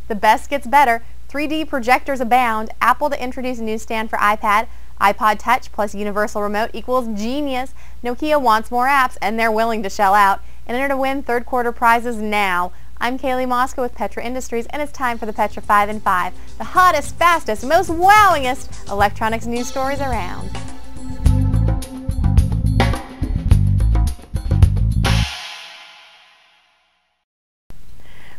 The best gets better. 3D projectors abound. Apple to introduce Newsstand for iPad. iPod Touch plus Universal Remote equals genius. Nokia wants more apps, and they're willing to shell out. And enter to win third quarter prizes now. I'm Kaylee Moscow with Petra Industries, and it's time for the Petra 5 in 5. The hottest, fastest, most wowingest electronics news stories around.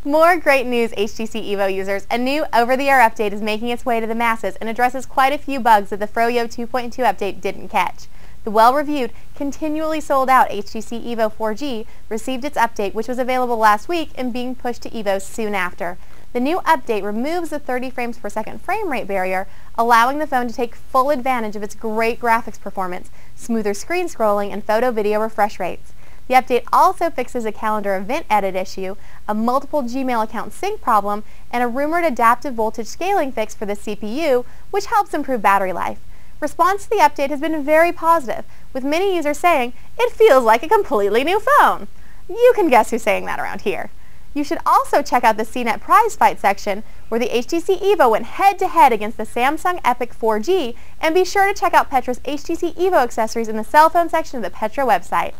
More great news, HTC Evo users. A new over-the-air update is making its way to the masses and addresses quite a few bugs that the Froyo 2.2 update didn't catch. The well-reviewed, continually sold-out HTC Evo 4G received its update, which was available last week and being pushed to Evo soon after. The new update removes the 30 frames per second frame rate barrier, allowing the phone to take full advantage of its great graphics performance, smoother screen scrolling, and photo-video refresh rates. The update also fixes a calendar event edit issue, a multiple Gmail account sync problem, and a rumored adaptive voltage scaling fix for the CPU, which helps improve battery life. Response to the update has been very positive, with many users saying, "It feels like a completely new phone." You can guess who's saying that around here. You should also check out the CNET prize fight section, where the HTC Evo went head-to-head against the Samsung Epic 4G, and be sure to check out Petra's HTC Evo accessories in the cell phone section of the Petra website.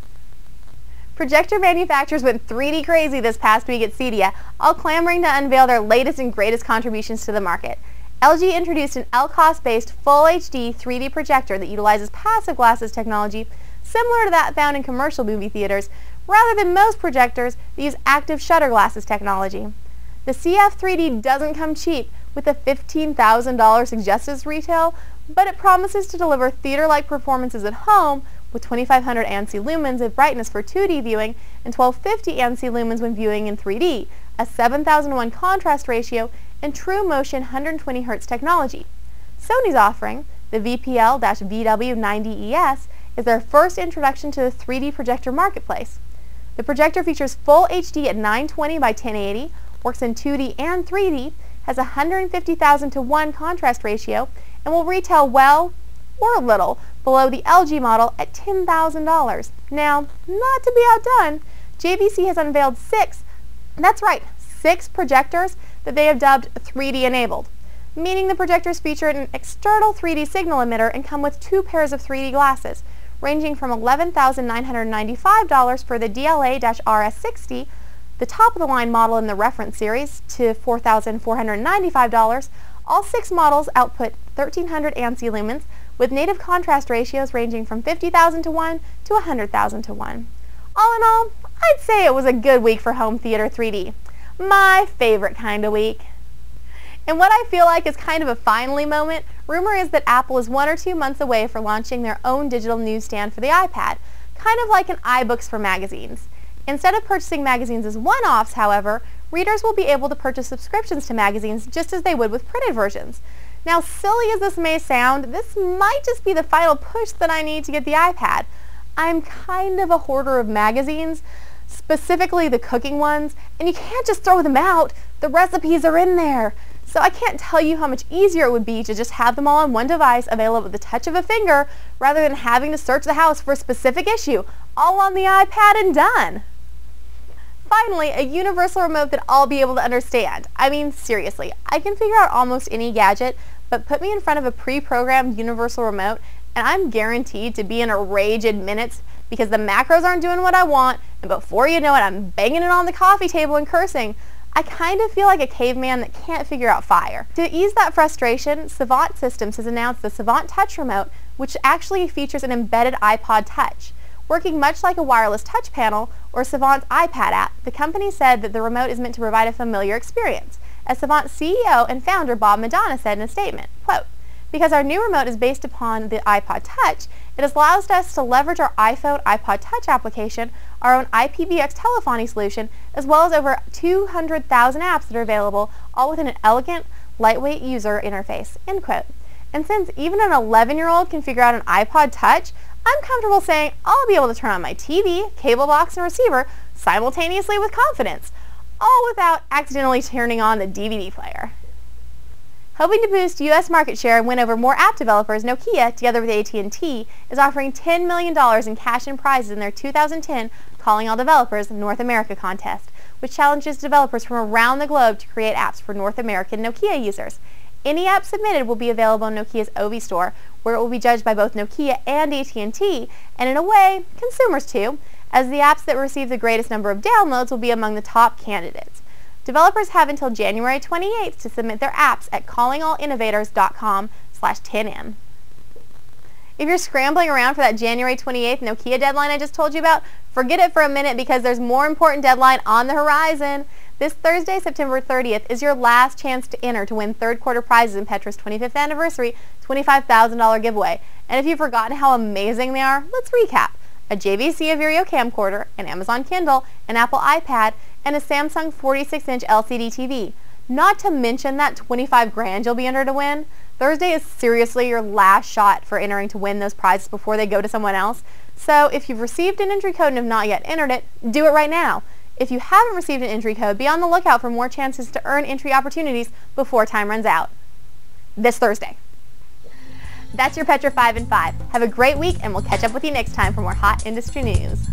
Projector manufacturers went 3D crazy this past week at CEDIA, all clamoring to unveil their latest and greatest contributions to the market. LG introduced an LCOS-based Full HD 3D projector that utilizes passive glasses technology similar to that found in commercial movie theaters, rather than most projectors that use active shutter glasses technology. The CF3D doesn't come cheap, with a $15,000 suggested retail, but it promises to deliver theater-like performances at home with 2500 ANSI lumens of brightness for 2D viewing and 1250 ANSI lumens when viewing in 3D, a 7001 contrast ratio, and true motion 120 Hz technology. Sony's offering, the VPL-VW90ES, is their first introduction to the 3D projector marketplace. The projector features full HD at 920 by 1080, works in 2D and 3D, has a 150,000 to 1 contrast ratio, and will retail well or a little below the LG model at $10,000. Now, not to be outdone, JVC has unveiled six projectors that they have dubbed 3D enabled, meaning the projectors feature an external 3D signal emitter and come with 2 pairs of 3D glasses, ranging from $11,995 for the DLA-RS60, the top-of-the-line model in the reference series, to $4,495. All 6 models output 1300 ANSI lumens, with native contrast ratios ranging from 50,000 to 1 to 100,000 to 1. All in all, I'd say it was a good week for home theater 3D. My favorite kind of week. And what I feel like is kind of a finally moment, rumor is that Apple is 1 or 2 months away from launching their own digital newsstand for the iPad, kind of like an iBooks for magazines. Instead of purchasing magazines as one-offs, however, readers will be able to purchase subscriptions to magazines just as they would with printed versions. Now, silly as this may sound, this might just be the final push that I need to get the iPad. I'm kind of a hoarder of magazines, specifically the cooking ones, and you can't just throw them out. The recipes are in there. So I can't tell you how much easier it would be to just have them all on one device available at the touch of a finger rather than having to search the house for a specific issue, all on the iPad and done. Finally, a universal remote that I'll be able to understand. I mean, seriously, I can figure out almost any gadget, but put me in front of a pre-programmed universal remote and I'm guaranteed to be in a rage in minutes because the macros aren't doing what I want, and before you know it, I'm banging it on the coffee table and cursing. I kind of feel like a caveman that can't figure out fire. To ease that frustration, Savant Systems has announced the Savant Touch Remote, which actually features an embedded iPod Touch. Working much like a wireless touch panel or Savant's iPad app, the company said that the remote is meant to provide a familiar experience. As Savant CEO and founder Bob Madonna said in a statement, quote, "Because our new remote is based upon the iPod Touch, it allows us to leverage our iPhone iPod Touch application, our own IPv6 telephony solution, as well as over 200,000 apps that are available, all within an elegant, lightweight user interface," end quote. And since even an 11-year-old can figure out an iPod Touch, I'm comfortable saying I'll be able to turn on my TV, cable box, and receiver simultaneously with confidence, all without accidentally turning on the DVD player. Hoping to boost U.S. market share and win over more app developers, Nokia, together with AT&T, is offering $10 million in cash and prizes in their 2010 Calling All Developers North America contest, which challenges developers from around the globe to create apps for North American Nokia users. Any app submitted will be available on Nokia's Ovi store, where it will be judged by both Nokia and AT&T, and in a way, consumers too, as the apps that receive the greatest number of downloads will be among the top candidates. Developers have until January 28th to submit their apps at callingallinnovators.com/10M. If you're scrambling around for that January 28th Nokia deadline I just told you about, forget it for a minute because there's more important deadline on the horizon. This Thursday, September 30th, is your last chance to enter to win third quarter prizes in Petra's 25th anniversary $25,000 giveaway. And if you've forgotten how amazing they are, let's recap. A JVC Averio camcorder, an Amazon Kindle, an Apple iPad, and a Samsung 46-inch LCD TV. Not to mention that 25 grand you'll be entered to win. Thursday is seriously your last shot for entering to win those prizes before they go to someone else. So if you've received an entry code and have not yet entered it, do it right now. If you haven't received an entry code, be on the lookout for more chances to earn entry opportunities before time runs out. This Thursday. That's your Petra 5 in 5. Have a great week, and we'll catch up with you next time for more hot industry news.